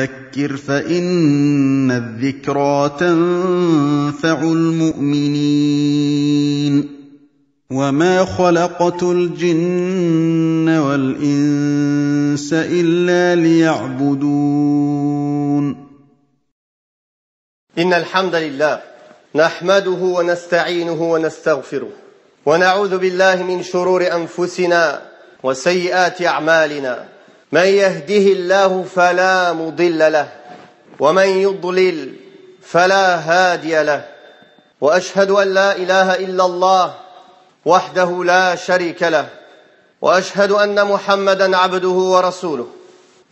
فَذَكِّرْ فَإِنَّ الذِّكْرَىٰ تَنفَعُ الْمُؤْمِنِينَ وَمَا خَلَقْتُ الْجِنَّ وَالْإِنسَ إِلَّا لِيَعْبُدُونِ إن الحمد لله نحمده ونستعينه ونستغفره ونعوذ بالله من شرور أنفسنا وسيئات أعمالنا من يهده الله فلا مضل له ومن يضلل فلا هادي له وأشهد أن لا إله إلا الله وحده لا شريك له وأشهد أن محمدا عبده ورسوله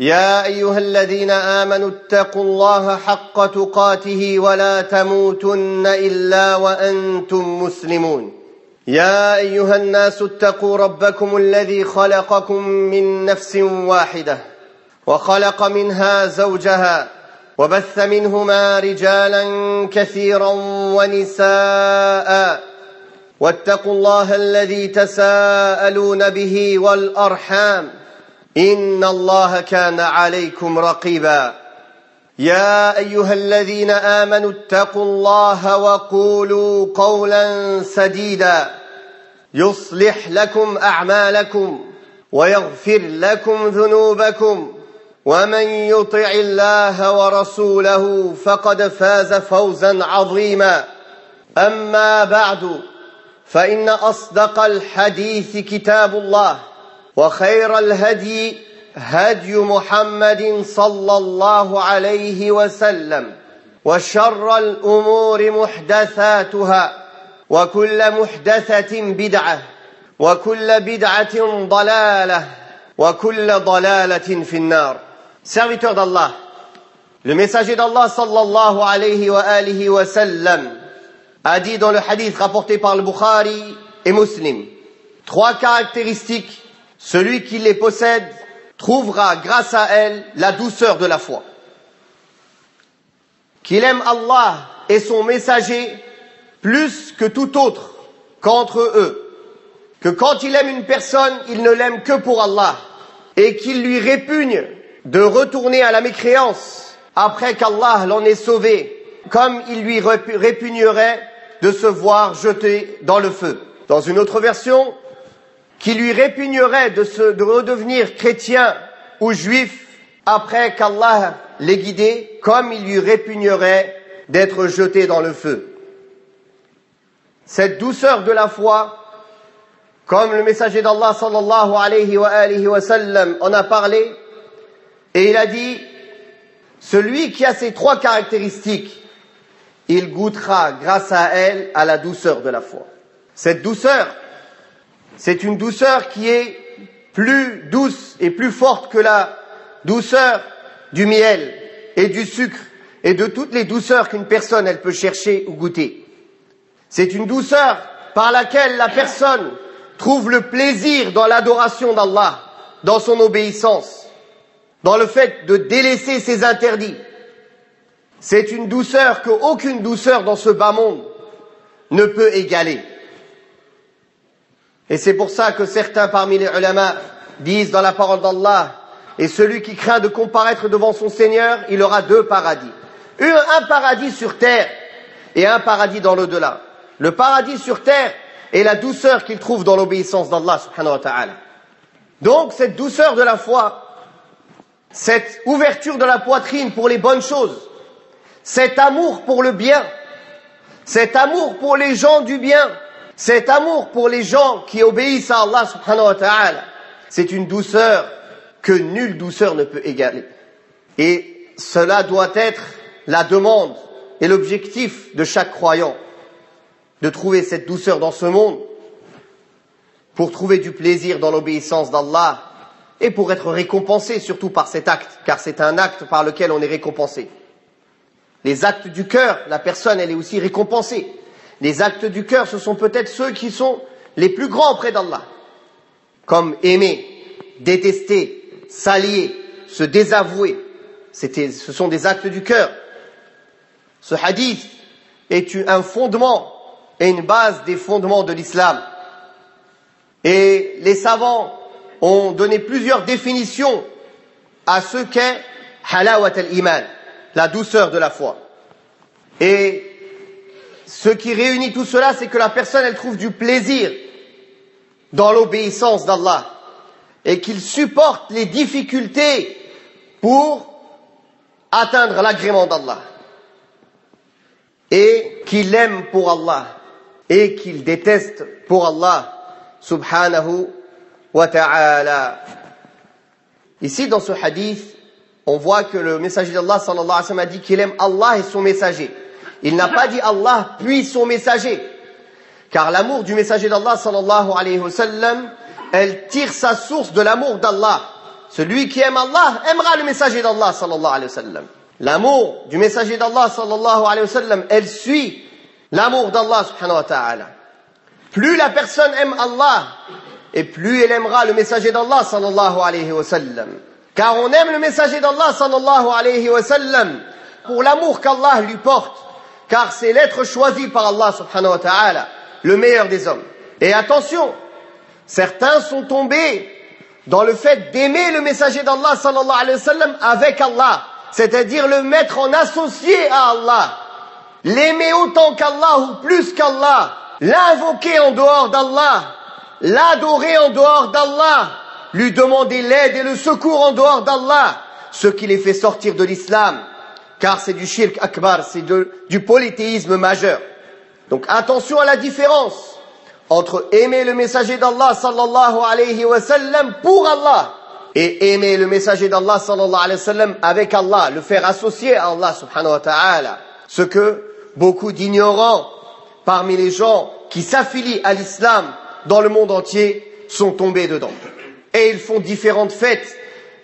يا أيها الذين آمنوا اتقوا الله حق تقاته ولا تموتن إلا وأنتم مسلمون يا أيها الناس اتقوا ربكم الذي خلقكم من نفس واحدة وخلق منها زوجها وبث منهما رجالا كثيرا ونساء واتقوا الله الذي تساءلون به والأرحام إن الله كان عليكم رقيبا يا أيها الذين آمنوا اتقوا الله وقولوا قولا سديدا يصلح لكم أعمالكم ويغفر لكم ذنوبكم ومن يطع الله ورسوله فقد فاز فوزا عظيما أما بعد فإن أصدق الحديث كتاب الله وخير الهدي هدي محمد صلى الله عليه وسلم وشر الأمور محدثاتها وكل محدثة بدعة وكل بدعة ضلالة وكل ضلالة في النار. Serviteur d'Allah, le messager d'Allah sallallahu alayhi wa sallam a dit dans le hadith rapporté par le Bukhari et Muslim, 3 caractéristiques, celui qui les possède trouvera grâce à elles la douceur de la foi. Qu'il aime Allah et son messager plus que tout autre qu'entre eux. Que quand il aime une personne, il ne l'aime que pour Allah. Et qu'il lui répugne de retourner à la mécréance après qu'Allah l'en ait sauvé, comme il lui répugnerait de se voir jeté dans le feu. Dans une autre version, qui lui répugnerait de redevenir chrétien ou juif après qu'Allah l'ait guidé, comme il lui répugnerait d'être jeté dans le feu. Cette douceur de la foi, comme le messager d'Allah sallallahu alayhi wa sallam en a parlé, et il a dit, celui qui a ces 3 caractéristiques, il goûtera grâce à elle à la douceur de la foi. Cette douceur, c'est une douceur qui est plus douce et plus forte que la douceur du miel et du sucre et de toutes les douceurs qu'une personne elle peut chercher ou goûter. C'est une douceur par laquelle la personne trouve le plaisir dans l'adoration d'Allah, dans son obéissance, dans le fait de délaisser ses interdits. C'est une douceur qu'aucune douceur dans ce bas monde ne peut égaler. Et c'est pour ça que certains parmi les ulama disent dans la parole d'Allah, et celui qui craint de comparaître devant son Seigneur, il aura 2 paradis. Un paradis sur terre et un paradis dans l'au-delà. Le paradis sur terre est la douceur qu'il trouve dans l'obéissance d'Allah subhanahu wa ta'ala. Donc cette douceur de la foi, cette ouverture de la poitrine pour les bonnes choses, cet amour pour le bien, cet amour pour les gens du bien, cet amour pour les gens qui obéissent à Allah subhanahu wa ta'ala, c'est une douceur que nulle douceur ne peut égaler. Et cela doit être la demande et l'objectif de chaque croyant, de trouver cette douceur dans ce monde, pour trouver du plaisir dans l'obéissance d'Allah et pour être récompensé surtout par cet acte, car c'est un acte par lequel on est récompensé. Les actes du cœur, la personne elle est aussi récompensée. Les actes du cœur, ce sont peut-être ceux qui sont les plus grands auprès d'Allah, comme aimer, détester, s'allier, se désavouer. Ce sont des actes du cœur. Ce hadith est un fondement et une base des fondements de l'islam. Et les savants ont donné plusieurs définitions à ce qu'est halawat al-iman, la douceur de la foi. Et ce qui réunit tout cela, c'est que la personne, elle trouve du plaisir dans l'obéissance d'Allah et qu'il supporte les difficultés pour atteindre l'agrément d'Allah et qu'il aime pour Allah et qu'il déteste pour Allah subhanahu wa ta'ala. Ici dans ce hadith, on voit que le messager d'Allah sallallahu alayhi wa sallam a dit qu'il aime Allah et son messager. Il n'a pas dit Allah puis son messager, car l'amour du messager d'Allah sallallahu alayhi wa sallam, elle tire sa source de l'amour d'Allah. Celui qui aime Allah aimera le messager d'Allah sallallahu alayhi wa sallam. L'amour du messager d'Allah sallallahu alayhi wa sallam, elle suit l'amour d'Allah subhanahu wa ta'ala. Plus la personne aime Allah, et plus elle aimera le messager d'Allah sallallahu alayhi wa sallam. Car on aime le messager d'Allah sallallahu alayhi wa sallam pour l'amour qu'Allah lui porte, car c'est l'être choisi par Allah subhanahu wa ta'ala, le meilleur des hommes. Et attention, certains sont tombés dans le fait d'aimer le messager d'Allah sallallahu alayhi wa sallam avec Allah, c'est-à-dire le mettre en associé à Allah, l'aimer autant qu'Allah ou plus qu'Allah, l'invoquer en dehors d'Allah, l'adorer en dehors d'Allah, lui demander l'aide et le secours en dehors d'Allah, ce qui les fait sortir de l'islam, car c'est du shirk akbar, c'est du polythéisme majeur. Donc attention à la différence entre aimer le messager d'Allah sallallahu alayhi wa sallam pour Allah et aimer le messager d'Allah sallallahu alayhi wa sallam avec Allah, le faire associer à Allah subhanahu wa ta'ala. Ce que beaucoup d'ignorants parmi les gens qui s'affilient à l'islam dans le monde entier sont tombés dedans. Et ils font différentes fêtes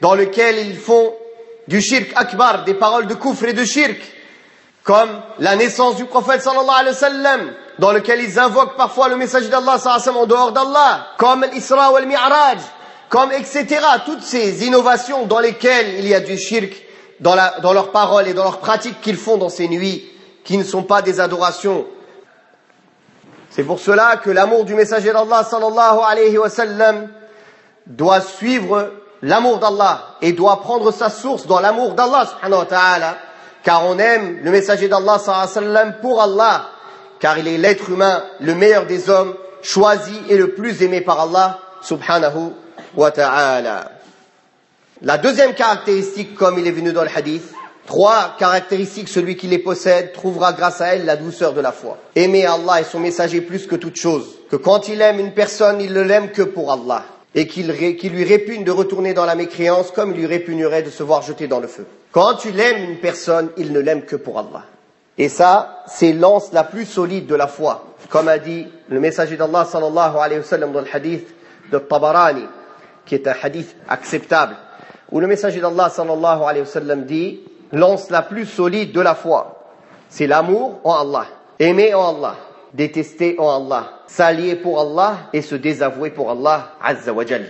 dans lesquelles ils font du shirk akbar, des paroles de kufr et de shirk, comme la naissance du prophète sallallahu alayhi wa sallam, dans lequel ils invoquent parfois le messager d'Allah sallallahu alayhi wa sallam en dehors d'Allah, comme l'Isra ou al-Mi'raj, comme etc. Toutes ces innovations dans lesquelles il y a du shirk dans leurs paroles et dans leurs pratiques qu'ils font dans ces nuits, qui ne sont pas des adorations. C'est pour cela que l'amour du messager d'Allah sallallahu alayhi wa sallam doit suivre l'amour d'Allah et doit prendre sa source dans l'amour d'Allah subhanahu wa ta'ala, car on aime le messager d'Allah sallallahu alayhi wa sallam pour Allah, car il est l'être humain, le meilleur des hommes, choisi et le plus aimé par Allah subhanahu wa ta'ala. La deuxième caractéristique, comme il est venu dans le hadith, 3 caractéristiques, celui qui les possède trouvera grâce à elles la douceur de la foi. Aimer Allah et son messager plus que toute chose, que quand il aime une personne, il ne l'aime que pour Allah, et qu'il lui répugne de retourner dans la mécréance comme il lui répugnerait de se voir jeté dans le feu. Quand tu l'aimes une personne, il ne l'aime que pour Allah. Et ça, c'est l'anse la plus solide de la foi. Comme a dit le messager d'Allah sallallahu alayhi wa sallam dans le hadith de Tabarani, qui est un hadith acceptable, où le messager d'Allah sallallahu alayhi wa sallam dit: l'anse la plus solide de la foi, c'est l'amour en Allah, aimer en Allah, détester en Allah, s'allier pour Allah et se désavouer pour Allah azza wa jal.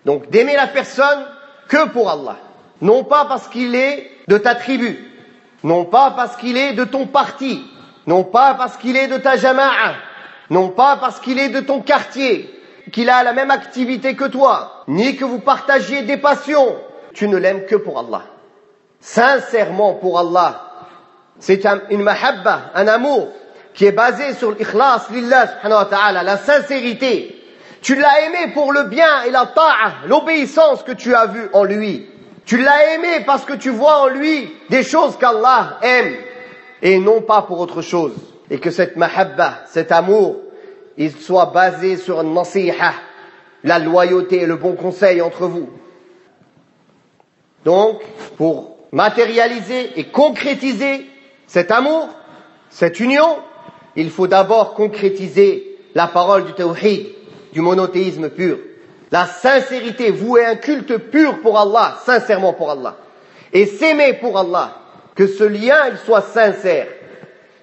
Donc d'aimer la personne que pour Allah, non pas parce qu'il est de ta tribu, non pas parce qu'il est de ton parti, non pas parce qu'il est de ta jama'a, non pas parce qu'il est de ton quartier, qu'il a la même activité que toi, ni que vous partagiez des passions. Tu ne l'aimes que pour Allah, sincèrement pour Allah. C'est une mahabba, un amour qui est basé sur l'ikhlas lillah subhanahu wa ta'ala, la sincérité. Tu l'as aimé pour le bien et la ta'a, l'obéissance que tu as vue en lui. Tu l'as aimé parce que tu vois en lui des choses qu'Allah aime et non pas pour autre chose. Et que cette mahabba, cet amour, il soit basé sur une nasiha, la loyauté et le bon conseil entre vous. Donc, pour matérialiser et concrétiser cet amour, cette union, il faut d'abord concrétiser la parole du tawhid, du monothéisme pur. La sincérité, vouer un culte pur pour Allah, sincèrement pour Allah. Et s'aimer pour Allah, que ce lien il soit sincère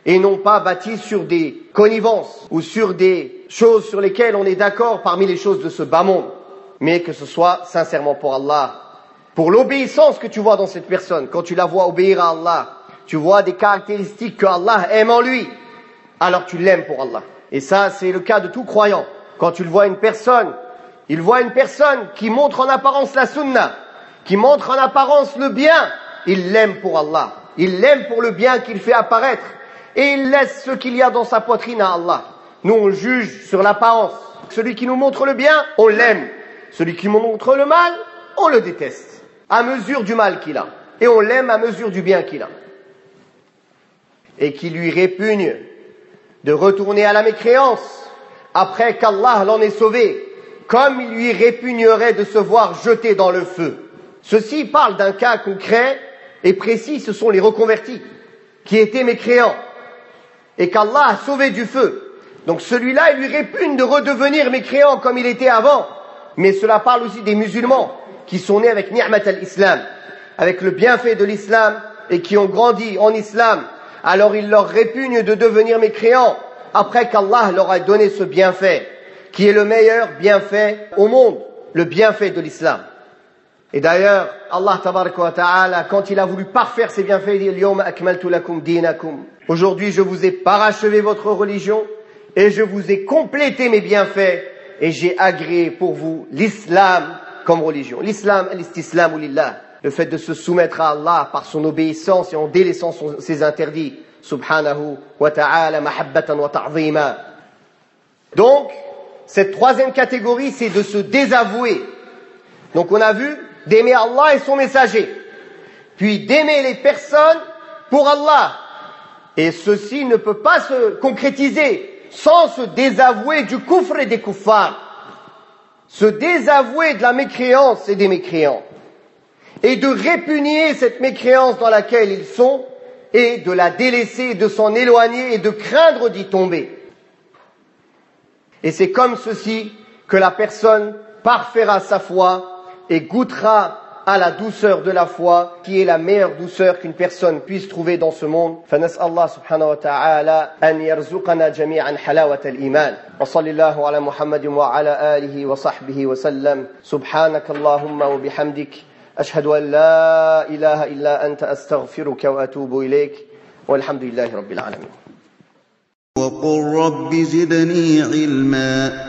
et non pas bâti sur des connivences ou sur des choses sur lesquelles on est d'accord parmi les choses de ce bas monde, mais que ce soit sincèrement pour Allah. Pour l'obéissance que tu vois dans cette personne, quand tu la vois obéir à Allah, tu vois des caractéristiques que Allah aime en lui, alors tu l'aimes pour Allah. Et ça, c'est le cas de tout croyant. Quand tu le vois une personne, il voit une personne qui montre en apparence la sunna, qui montre en apparence le bien, il l'aime pour Allah. Il l'aime pour le bien qu'il fait apparaître. Et il laisse ce qu'il y a dans sa poitrine à Allah. Nous, on juge sur l'apparence. Celui qui nous montre le bien, on l'aime. Celui qui nous montre le mal, on le déteste. À mesure du mal qu'il a. Et on l'aime à mesure du bien qu'il a. Et qui lui répugne de retourner à la mécréance après qu'Allah l'en ait sauvé, comme il lui répugnerait de se voir jeté dans le feu. Ceci parle d'un cas concret et précis, ce sont les reconvertis qui étaient mécréants et qu'Allah a sauvé du feu. Donc celui-là, il lui répugne de redevenir mécréant comme il était avant. Mais cela parle aussi des musulmans qui sont nés avec ni'mat al-islam, avec le bienfait de l'islam et qui ont grandi en islam. Alors il leur répugne de devenir mécréants après qu'Allah leur a donné ce bienfait, qui est le meilleur bienfait au monde, le bienfait de l'islam. Et d'ailleurs, Allah tabaraka wa ta'ala, quand il a voulu parfaire ses bienfaits, il dit Al-yawma akmaltu lakum dinakum. Aujourd'hui, je vous ai parachevé votre religion et je vous ai complété mes bienfaits et j'ai agréé pour vous l'islam comme religion. L'islam, al-istislamu lillah. Le fait de se soumettre à Allah par son obéissance et en délaissant ses interdits. Subhanahu wa ta'ala mahabbatan wa ta'zima. Donc, cette troisième catégorie, c'est de se désavouer. Donc on a vu d'aimer Allah et son messager. Puis d'aimer les personnes pour Allah. Et ceci ne peut pas se concrétiser sans se désavouer du kufr et des kuffars. Se désavouer de la mécréance et des mécréants. Et de répugner cette mécréance dans laquelle ils sont et de la délaisser, de s'en éloigner et de craindre d'y tomber. Et c'est comme ceci que la personne parfaira sa foi et goûtera à la douceur de la foi, qui est la meilleure douceur qu'une personne puisse trouver dans ce monde. فنسأل الله سبحانه وتعالى أن يرزقنا جميعا حلاوة الإيمان وصلى الله على محمد وعلى آله وصحبه وسلم سبحانك اللهم وبحمدك أشهد أن لا إله إلا أنت أستغفرك وأتوب إليك والحمد لله رب العالمين. وقل رب زدني علما